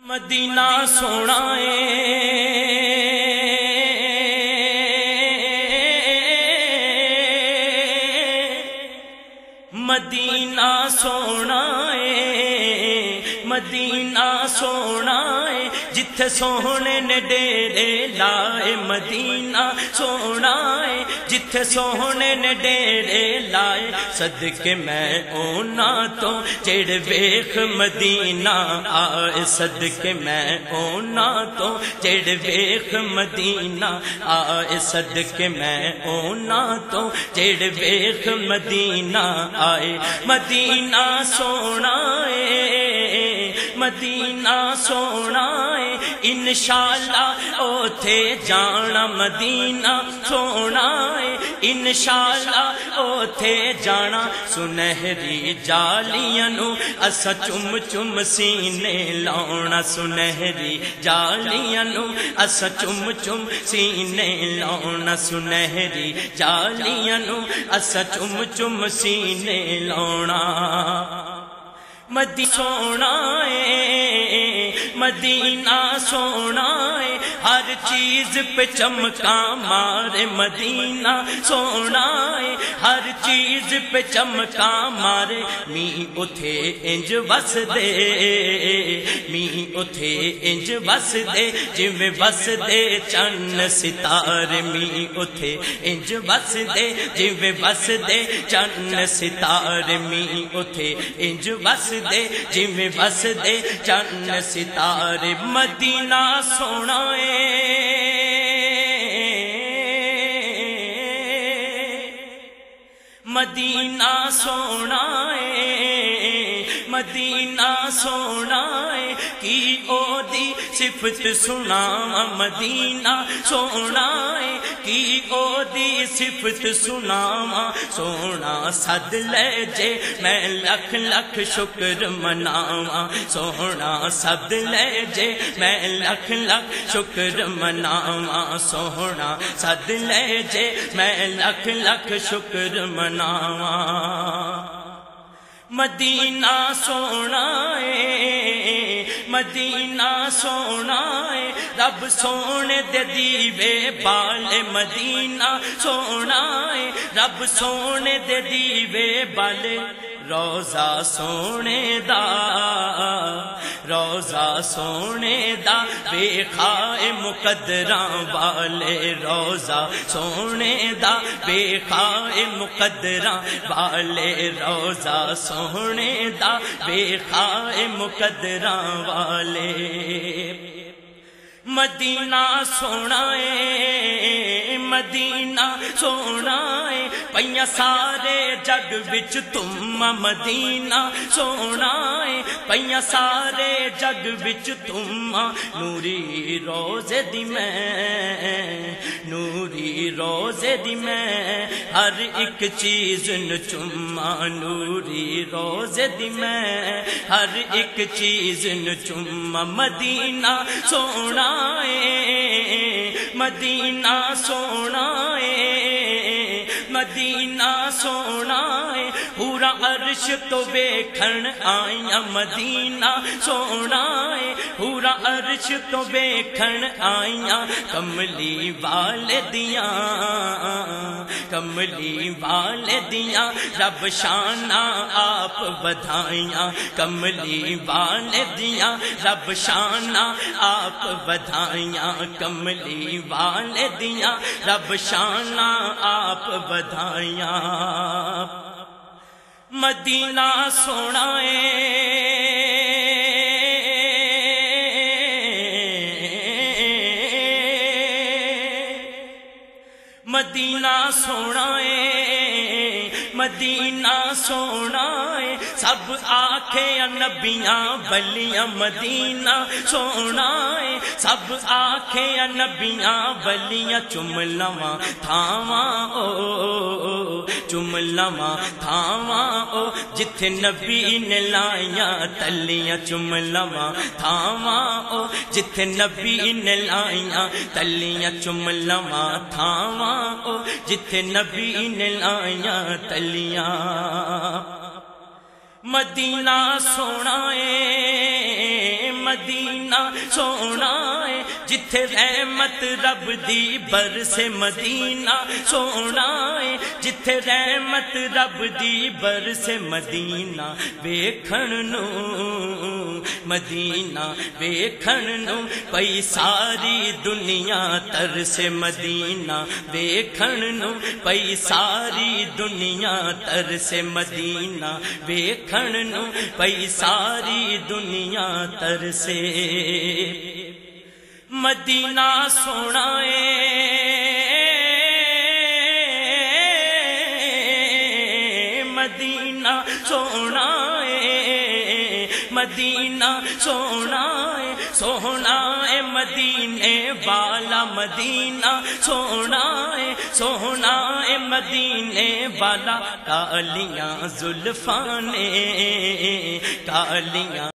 مدینہ سونا مدینہ سونا مدینہ سونا جتھے سونے نے ڈیرے لائے مدینہ سونا جتھے سونے نے ڈیرے لائے صدقے میں اونا تو جڑ ویکھ مدینہ آئے صدقے میں اونا تو جڑ ویکھ مدینہ آئے صدقے میں اونا تو جڑ ویکھ مدینہ آئے مدینہ سونا مدینہ سونا انشاءاللہ اوتھے جانا مدینہ سونا انشاءاللہ اوتھے جانا سنہری جالیاں نو اسا چم چم سینے لاؤنا سنہری جالیاں نو اسا چم چم سینے لاؤنا سنہری جالیاں نو اسا چم چم سینے لاؤنا مدینہ سونا مدینہ سونا ہر چیز پہ چمکا مارے مدینہ سونا ہر چیز پہ چمکا مارے می اتھے انج وس دے می اتھے انج وس دے جویں وس دے چن ستارے می اتھے انج وس دے جویں وس دے چن ستارے می اتھے انج وس دے جویں وس دے چن ستارے مدینہ سونا مدینہ سونا مدینہ سونا کی او دی صفت سناواں مدینہ سونا کی او دی صفت سناواں سونا سد لے جے میں لکھ لکھ شکر مناواں سونا سد لے جے میں لکھ لکھ شکر مناواں سونا سد لے جے میں لکھ لکھ شکر مناواں مدینہ سونا مدینہ سونا رب سونے دے دیوے بالے مدینہ سونا رب سونے دے دیوے بالے روزہ سونے دا روزہ سونے دا ویکھائے مقدراں والے روزہ سونے دا ویکھائے مقدراں والے روزہ سونے دا ویکھائے مقدراں والے مدینہ سونا مدینہ سونا پئیاں سارے جگ وچ تم مدینہ سونا پئیاں سارے جگ وچ تم نوری روزے دی میں نوری روزے دی میں ہر ایک چیز نو چما نوری روزے دی میں ہر ایک چیز نو چما مدینہ سونا مدینہ سونا مدینہ سونا پورا عرش تو ویکھن آئیاں مدینہ سونا پورا عرش تو ویکھن آئیاں کملی والے دیاں کملی والے دیاں رب شانہ آپ بدھائیاں کملی والے دیاں رب شانہ آپ بدھائیاں کملی والے دیاں رب شانہ آپ بدھائیاں مدینہ سونا مدینہ سونا مدینہ سونا سب آکھے نبیاں ولیاں مدینہ سونا سب آکھے نبیاں ولیاں چم لواں تھاواں او چم لواں تھاواں او جتھے نبی نے لائیاں تلیاں چم لواں تھاواں او جتھے نبی نے لائیاں تلیاں چم لواں تھاواں او جتھے نبی نے لائیاں تلیاں مدینہ سونا مدینہ سونا ہے جتھے رحمت رب دی برسے مدینہ سونا ہے جتھے رحمت رب دی برسے مدینہ ویکھن نو مدینہ ویکھن نو پئی ساری دنیا ترسے مدینہ ویکھن نو پئی ساری دنیا ترسے مدینہ ویکھن نو پئی ساری دنیا ترسے مدینہ سونا ہے مدینہ سونا ہے مدینہ سونا ہے سونا ہے مدینے والا مدینہ سونا ہے سونا ہے مدینے والا کالیاں زلفاں نے کالیاں